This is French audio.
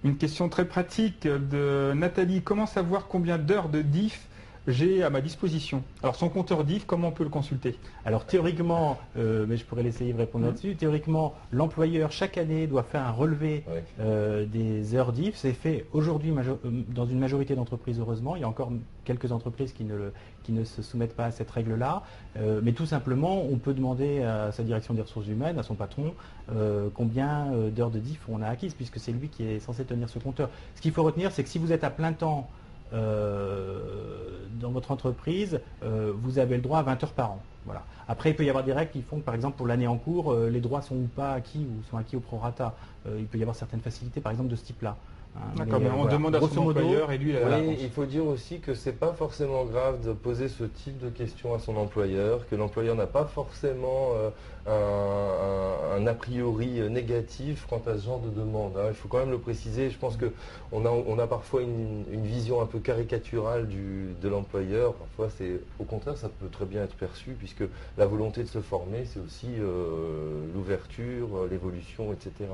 Une question très pratique de Nathalie. Comment savoir combien d'heures de diff j'ai à ma disposition? Alors son compteur diff, comment on peut le consulter? Alors théoriquement, mais je pourrais laisser Yves répondre là-dessus, théoriquement, l'employeur chaque année doit faire un relevé des heures diff. C'est fait aujourd'hui dans une majorité d'entreprises, heureusement. Il y a encore quelques entreprises qui ne se soumettent pas à cette règle-là. Mais tout simplement, on peut demander à sa direction des ressources humaines, à son patron, combien d'heures de diff on a acquises, puisque c'est lui qui est censé tenir ce compteur. Ce qu'il faut retenir, c'est que si vous êtes à plein temps dans votre entreprise, vous avez le droit à 20 heures par an. Voilà. Après, il peut y avoir des règles qui font que, par exemple, pour l'année en cours, les droits sont ou pas acquis ou sont acquis au prorata. Il peut y avoir certaines facilités, par exemple, de ce type-là. D'accord, mais on demande à son employeur et lui, il a la réponse. Il faut dire aussi que c'est pas forcément grave de poser ce type de questions à son employeur, que l'employeur n'a pas forcément un a priori négatif quant à ce genre de demande. Il faut quand même le préciser. Je pense qu'on a parfois une vision un peu caricaturale de l'employeur. Parfois, au contraire, ça peut très bien être perçu, puisque la volonté de se former, c'est aussi l'ouverture, l'évolution, etc.